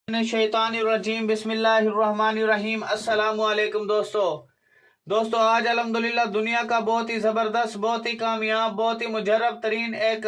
शैतानिर्रजीम बिस्मिल्लाहिर्रहमानिर्रहीम। अस्सलामु अलैकुम दोस्तों आज अल्हम्दुलिल्लाह दुनिया का बहुत ही ज़बरदस्त, बहुत ही कामयाब, बहुत ही मुजर्रब तरीन एक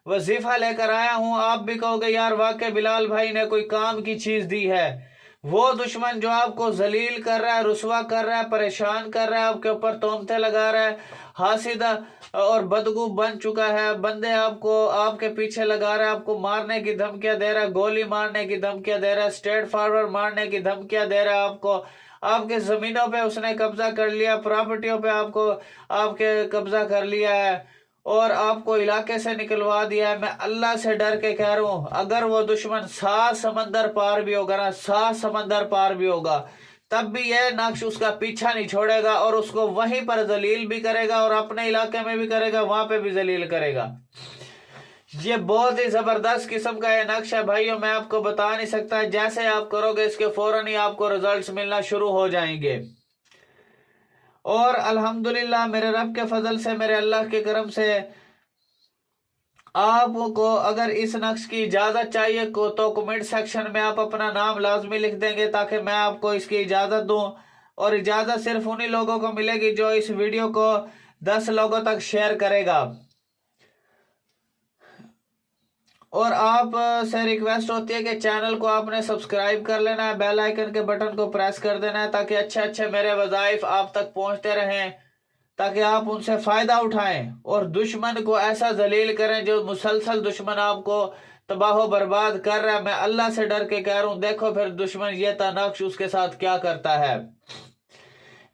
वजीफ़ा लेकर आया हूँ। आप भी कहोगे यार वाकई बिलाल भाई ने कोई काम की चीज़ दी है। वो दुश्मन जो आपको जलील कर रहा है, रुसवा कर रहा है, परेशान कर रहा है, आपके ऊपर तोहमतें लगा रहा है, हासिदा और बदगू बन चुका है, बंदे आपको आपके पीछे लगा रहा है, आपको मारने की धमकियां दे रहा है, गोली मारने की धमकियां दे रहा है, स्ट्रेट फॉरवर्ड मारने की धमकियां दे रहा है आपको। आपके जमीनों पे उसने कब्जा कर लिया, प्रॉपर्टियों पे आपको आपके कब्जा कर लिया है और आपको इलाके से निकलवा दिया है। मैं अल्लाह से डर के कह रहा हूँ, अगर वो दुश्मन 7 समंदर पार भी होगा ना, 7 समंदर पार भी होगा, तब भी यह नक्श उसका पीछा नहीं छोड़ेगा और उसको वहीं पर जलील भी करेगा और अपने इलाके में भी करेगा, वहां पे भी जलील करेगा। ये बहुत ही जबरदस्त किस्म का ये नक्श है भाइयों, मैं आपको बता नहीं सकता। जैसे आप करोगे इसके फौरन ही आपको रिजल्ट्स मिलना शुरू हो जाएंगे। और अल्हम्दुलिल्लाह मेरे रब के फजल से, मेरे अल्लाह के करम से, आपको अगर इस नक्श की इजाजत चाहिए को तो कमेंट सेक्शन में आप अपना नाम लाजमी लिख देंगे ताकि मैं आपको इसकी इजाजत दूं। और इजाजत सिर्फ उन्हीं लोगों को मिलेगी जो इस वीडियो को 10 लोगों तक शेयर करेगा। और आप से रिक्वेस्ट होती है कि चैनल को आपने सब्सक्राइब कर लेना है, बेल आइकन के बटन को प्रेस कर देना है ताकि अच्छे अच्छे मेरे वज़ाइफ आप तक पहुंचते रहें, ताकि आप उनसे फायदा उठाएं और दुश्मन को ऐसा जलील करें जो मुसलसल दुश्मन आपको तबाह बर्बाद कर रहा है। मैं अल्लाह से डर के कह रहा हूं, देखो फिर दुश्मन ये तनाक्श उसके साथ क्या करता है।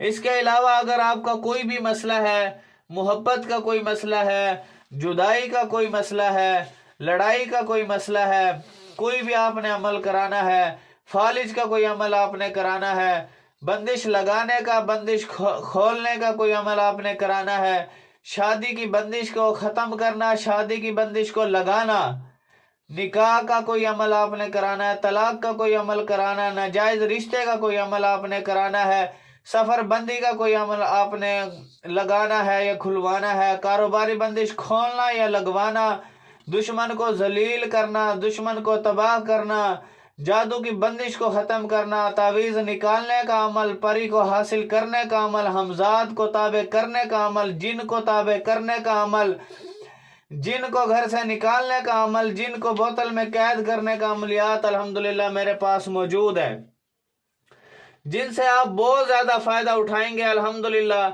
इसके अलावा अगर आपका कोई भी मसला है, मोहब्बत का कोई मसला है, जुदाई का कोई मसला है, लड़ाई का कोई मसला है, कोई भी आपने अमल कराना है, फालिज का कोई अमल आपने कराना है, बंदिश लगाने का, बंदिश खोलने का कोई अमल आपने कराना है, शादी की बंदिश को ख़त्म करना, शादी की बंदिश को लगाना, निकाह का कोई अमल आपने कराना है, तलाक का कोई अमल कराना है, नाजायज रिश्ते का कोई अमल आपने कराना है, सफर बंदी का कोई अमल आपने लगाना है या खुलवाना है, कारोबारी बंदिश खोलना या लगवाना, दुश्मन को जलील करना, दुश्मन को तबाह करना, जादू की बंदिश को खत्म करना, तावीज निकालने का अमल, परी को हासिल करने का अमल, हमजाद को ताबे करने का अमल, जिन को ताबे करने का अमल, जिन को घर से निकालने का अमल, जिन को बोतल में कैद करने का अमलियात अल्हम्दुलिल्लाह मेरे पास मौजूद है, जिनसे आप बहुत ज्यादा फायदा उठाएंगे अल्हम्दुलिल्लाह।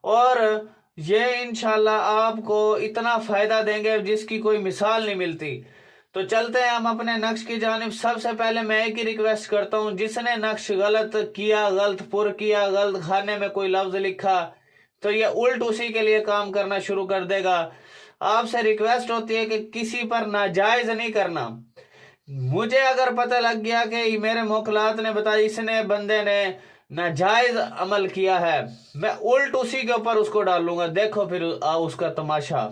और ये इंशाल्लाह आपको इतना फायदा देंगे जिसकी कोई मिसाल नहीं मिलती। तो चलते हैं हम अपने नक्श की जानिब। सबसे पहले मैं एक ही रिक्वेस्ट करता हूँ, जिसने नक्श गलत किया, गलत पुर किया, गलत खाने में कोई लफ्ज लिखा, तो ये उल्ट उसी के लिए काम करना शुरू कर देगा। आपसे रिक्वेस्ट होती है कि किसी पर नाजायज नहीं करना। मुझे अगर पता लग गया कि मेरे मोकलात ने बताया इसने बंदे ने नाजायज अमल किया है, मैं उल्ट उसी के ऊपर उसको डालूंगा, देखो फिर उसका तमाशा।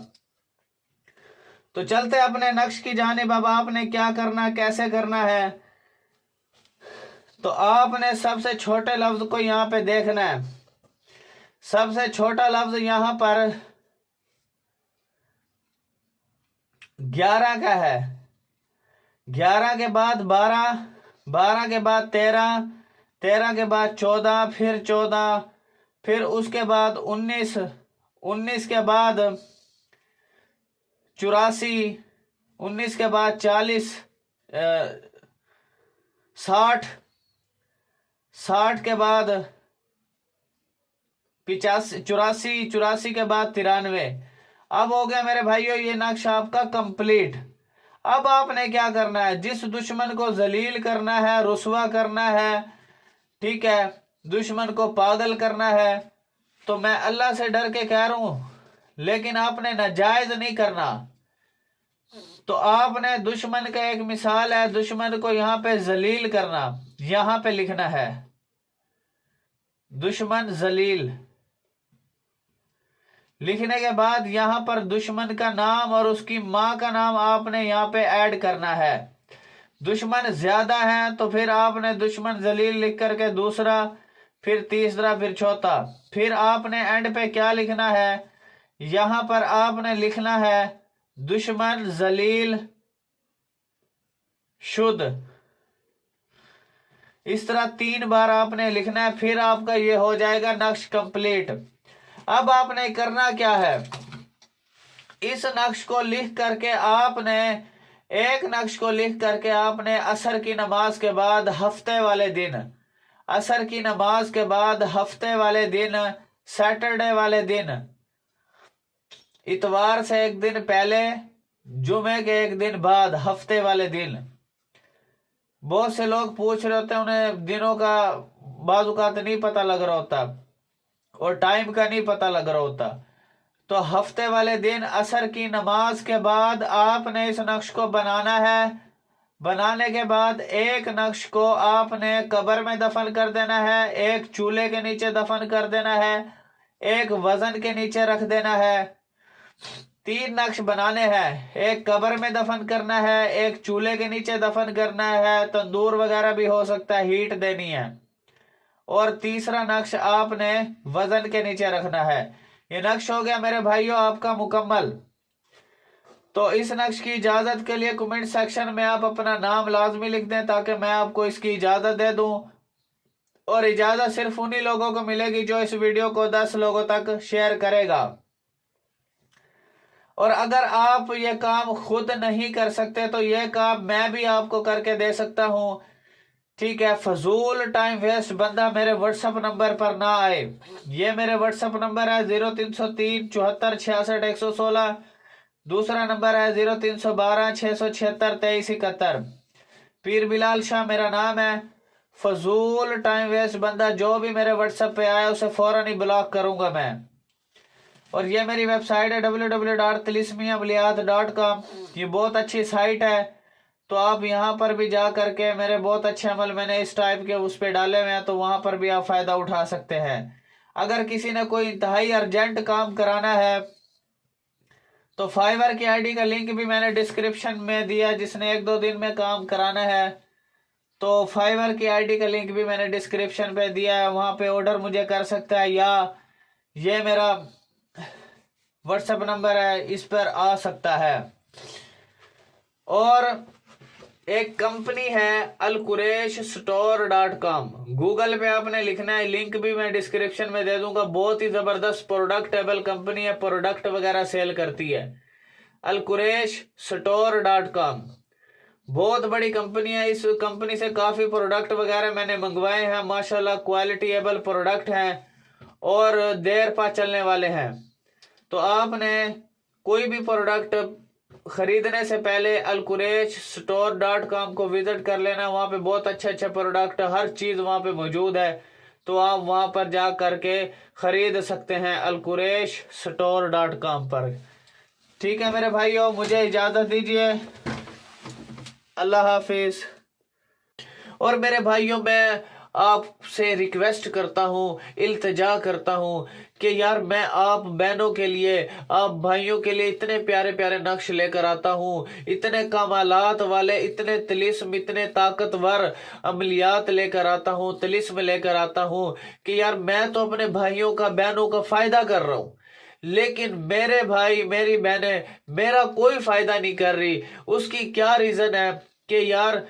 तो चलते अपने नक्श की जानिब। अब आपने क्या करना, कैसे करना है, तो आपने सबसे छोटे लफ्ज को यहां पे देखना है। सबसे छोटा लफ्ज यहां पर 11 का है, 11 के बाद 12, 12 के बाद 13, 13 के बाद 14, फिर 14, फिर उसके बाद 19, 19 के बाद 84, 19 के बाद 40, 60, 60 के बाद 85, 84, 84 के बाद 93। अब हो गया मेरे भाइयों ये नक्शा आपका कंप्लीट। अब आपने क्या करना है, जिस दुश्मन को जलील करना है, रुसवा करना है, ठीक है, दुश्मन को पागल करना है, तो मैं अल्लाह से डर के कह रहा हूं, लेकिन आपने नाजायज नहीं करना। तो आपने दुश्मन का एक मिसाल है, दुश्मन को यहां पे जलील करना, यहां पे लिखना है दुश्मन जलील। लिखने के बाद यहां पर दुश्मन का नाम और उसकी मां का नाम आपने यहां पे ऐड करना है। दुश्मन ज्यादा है तो फिर आपने दुश्मन जलील लिख करके दूसरा, फिर तीसरा, फिर चौथा, फिर आपने एंड पे क्या लिखना है, यहां पर आपने लिखना है दुश्मन जलील शुद्ध। इस तरह 3 बार आपने लिखना है, फिर आपका ये हो जाएगा नक्श कंप्लीट। अब आपने करना क्या है, इस नक्श को लिख करके आपने, एक नक्श को लिख करके आपने असर की नमाज के बाद हफ्ते वाले दिन, असर की नमाज के बाद हफ्ते वाले दिन, सैटरडे वाले दिन, इतवार से एक दिन पहले, जुमे के एक दिन बाद, हफ्ते वाले दिन। बहुत से लोग पूछ रहे होते हैं, उन्हें दिनों का बाजुकात नहीं पता लग रहा होता और टाइम का नहीं पता लग रहा होता। तो हफ्ते वाले दिन असर की नमाज के बाद आपने इस नक्श को बनाना है। बनाने के बाद एक नक्श को आपने कब्र में दफन कर देना है, एक चूल्हे के नीचे दफन कर देना है, एक वजन के नीचे रख देना है। 3 नक्श बनाने हैं, एक कब्र में दफन करना है, एक चूल्हे के नीचे दफन करना है, तंदूर वगैरह भी हो सकता है, हीट देनी है, और तीसरा नक्श आपने वजन के नीचे रखना है। ये नक्श हो गया मेरे भाइयों आपका मुकम्मल। तो इस नक्श की इजाजत के लिए कमेंट सेक्शन में आप अपना नाम लाजमी लिख दें ताकि मैं आपको इसकी इजाजत दे दूं, और इजाजत सिर्फ उन्हीं लोगों को मिलेगी जो इस वीडियो को 10 लोगों तक शेयर करेगा। और अगर आप ये काम खुद नहीं कर सकते तो ये काम मैं भी आपको करके दे सकता हूं, ठीक है। फजूल टाइम वेस्ट बंदा मेरे व्हाट्सएप नंबर पर ना आए। ये मेरे व्हाट्सएप नंबर है 0303 74 66 116। दूसरा नंबर है 0312 676 23 71। पीर बिलाल शाह मेरा नाम है। फजूल टाइम वेस्ट बंदा जो भी मेरे व्हाट्सएप पे आया उसे फौरन ही ब्लॉक करूंगा मैं। और ये मेरी वेबसाइट है www.tilismiamaliyat.com। ये बहुत अच्छी साइट है, तो आप यहाँ पर भी जा करके, मेरे बहुत अच्छे अमल मैंने इस टाइप के उस पे डाले हुए हैं, तो वहां पर भी आप फायदा उठा सकते हैं। अगर किसी ने कोई इंतहाई अर्जेंट काम कराना है तो फाइवर की आईडी का लिंक भी मैंने डिस्क्रिप्शन में दिया। जिसने 1-2 दिन में काम कराना है तो फाइवर की आईडी का लिंक भी मैंने डिस्क्रिप्शन पे दिया है, वहां पे ऑर्डर मुझे कर सकता है, या ये मेरा व्हाट्सएप नंबर है, इस पर आ सकता है। और एक कंपनी है alquresh.store.com, गूगल पे आपने लिखना है, लिंक भी मैं डिस्क्रिप्शन में दे दूंगा। बहुत ही जबरदस्त प्रोडक्टेबल कंपनी है, प्रोडक्ट वगैरह सेल करती है। alquresh.store.com बहुत बड़ी कंपनी है। इस कंपनी से काफी प्रोडक्ट वगैरह मैंने मंगवाए हैं, माशाल्लाह क्वालिटीएबल प्रोडक्ट हैं और देर पा चलने वाले हैं। तो आपने कोई भी प्रोडक्ट खरीदने से पहले alquresh.store.com को विजिट कर लेना। वहां पे बहुत अच्छे अच्छे प्रोडक्ट, हर चीज वहां पे मौजूद है, तो आप वहां पर जा करके खरीद सकते हैं alquresh.store.com पर। ठीक है मेरे भाइयों, मुझे इजाजत दीजिए, अल्लाह हाफिज। और मेरे भाइयों, मैं आपसे रिक्वेस्ट करता हूँ, इल्तिजा करता हूँ कि यार मैं आप बहनों के लिए, आप भाइयों के लिए इतने प्यारे प्यारे नक्श लेकर आता हूँ, इतने कमालात वाले, इतने तिलिस्म, इतने ताकतवर अमलियात लेकर आता हूँ, तिलिस्म लेकर आता हूँ कि यार मैं तो अपने भाइयों का, बहनों का फायदा कर रहा हूँ, लेकिन मेरे भाई, मेरी बहनें मेरा कोई फायदा नहीं कर रही। उसकी क्या रीजन है कि यार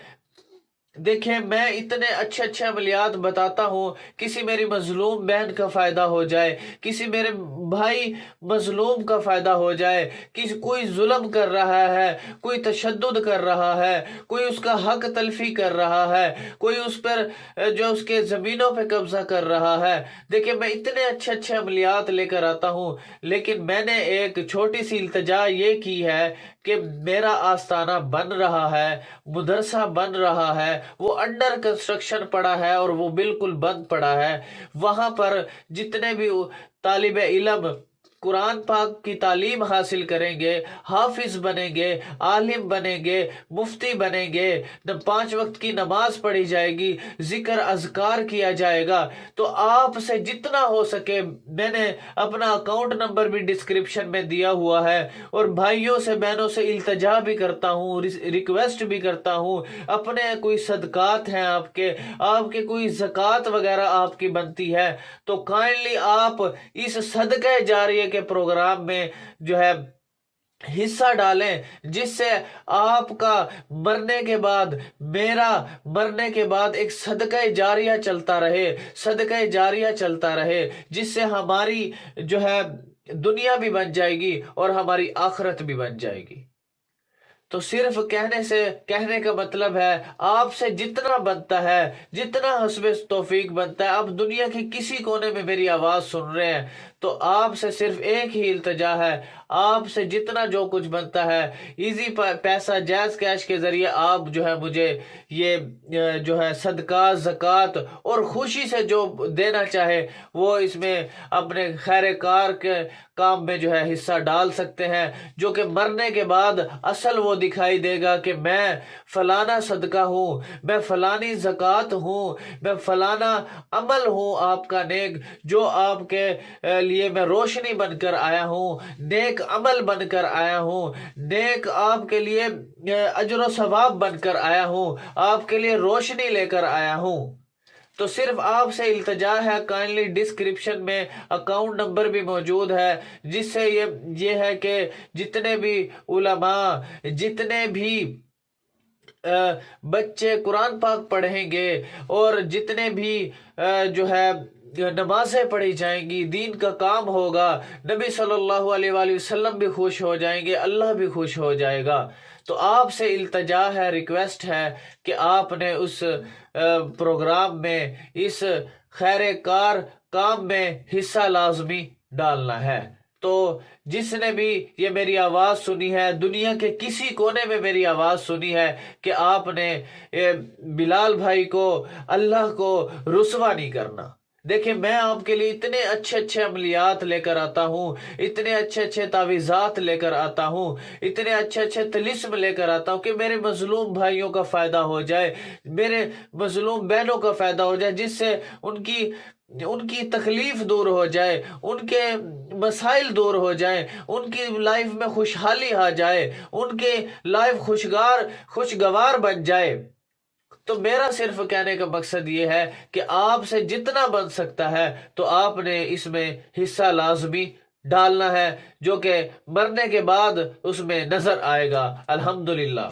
देखिए, मैं इतने अच्छे अच्छे अमलियात बताता हूँ, किसी मेरी मजलूम बहन का फायदा हो जाए, किसी मेरे भाई मजलूम का फायदा हो जाए, किसी कोई जुल्म कर रहा है, कोई तशद्दुद कर रहा है, कोई उसका हक तलफी कर रहा है, कोई उस पर जो उसके जमीनों पे कब्जा कर रहा है। देखिए, मैं इतने अच्छे अच्छे अमलियात लेकर आता हूँ, लेकिन मैंने एक छोटी सी इल्तिजा ये की है कि मेरा आस्थाना बन रहा है, मदरसा बन रहा है, वो अंडर कंस्ट्रक्शन पड़ा है और वो बिल्कुल बंद पड़ा है। वहां पर जितने भी तालिबे इल्म कुरान पाक की तालीम हासिल करेंगे, हाफिज बनेंगे, आलिम बनेंगे, मुफ्ती बनेंगे, 5 वक्त की नमाज पढ़ी जाएगी, जिक्र अज़कार किया जाएगा। तो आपसे जितना हो सके, मैंने अपना अकाउंट नंबर भी डिस्क्रिप्शन में दिया हुआ है, और भाइयों से, बहनों से इल्तजा भी करता हूँ, रिक्वेस्ट भी करता हूँ, अपने कोई सदकात हैं आपके कोई ज़कात वगैरह आपकी बनती है, तो काइंडली आप इस सदका जारिया के प्रोग्राम में जो है حصہ ڈالیں، جس سے آپ کا مرنے کے بعد، میرا مرنے کے بعد ایک صدقہ جاریہ چلتا رہے، صدقہ جاریہ چلتا رہے، جس سے ہماری جو ہے دنیا بھی بن جائے گی اور ہماری آخرت بھی بن جائے گی۔ تو صرف کہنے کا مطلب ہے آپ سے جتنا بنتا ہے، جتنا حسب توفیق بنتا ہے، آپ دنیا کے کسی کونے میں میری آواز سن رہے ہیں تو آپ سے صرف ایک ہی التجا ہے، آپ سے جتنا جو کچھ بنتا ہے ایزی پیسہ جائز کیش کے ذریعے آپ جو ہے مجھے یہ جو ہے صدقات، زکوٰۃ اور خوشی سے جو دینا چاہے وہ اس میں اپنے خیر کار کے کام میں جو ہے حصہ ڈال سکتے ہیں، جو کہ مرنے کے بعد اصل وہ دکھائی دے گا کہ میں فلانا صدقہ ہوں، میں فلانی زکوٰۃ ہوں، میں فلانا عمل ہوں آپ کا نیک، جو آپ کے لیے میں روشنی بن کر آیا ہوں، نیک عمل بن کر آیا ہوں، نیک آپ کے لیے اجر و ثواب بن کر آیا ہوں، آپ کے لیے روشنی لے کر آیا ہوں۔ تو صرف آپ سے التجا ہے، کائنڈلی ڈسکرپشن میں اکاؤنٹ نمبر بھی موجود ہے، جس سے یہ ہے کہ جتنے بھی علماء، جتنے بھی بچے قرآن پاک پڑھیں گے اور جتنے بھی جو ہے نمازیں پڑھی جائیں گی، دین کا کام ہوگا، نبی صلی اللہ علیہ وآلہ وسلم بھی خوش ہو جائیں گے، اللہ بھی خوش ہو جائے گا۔ تو آپ سے التجا ہے، ریکویسٹ ہے کہ آپ نے اس پروگرام میں، اس خیر کار کام میں حصہ لازمی ڈالنا ہے۔ تو جس نے بھی یہ میری آواز سنی ہے، دنیا کے کسی کونے میں میری آواز سنی ہے، کہ آپ نے بلال بھائی کو، اللہ کو رسوا نہیں کرنا۔ دیکھیں میں آپ کے لیے اتنے اچھے اچھے عملیات لے کر آتا ہوں، اتنے اچھے اچھے تعویذات لے کر آتا ہوں، اتنے اچھے اچھے طلسم لے کر آتا ہوں کہ میرے مظلوم بھائیوں کا فائدہ ہو جائے، میرے مظلوم بہنوں کا فائدہ ہو جائے، جس سے ان کی تکلیف دور ہو جائے، ان کے مسائل دور ہو جائیں، ان کی لائف میں خوشحالی آ جائے، ان کی لائف خوشگوار بن جائے۔ تو میرا صرف کہنے کا مقصد یہ ہے کہ آپ سے جتنا بن سکتا ہے تو آپ نے اس میں حصہ لازمی ڈالنا ہے، جو کہ مرنے کے بعد اس میں نظر آئے گا۔ الحمدللہ۔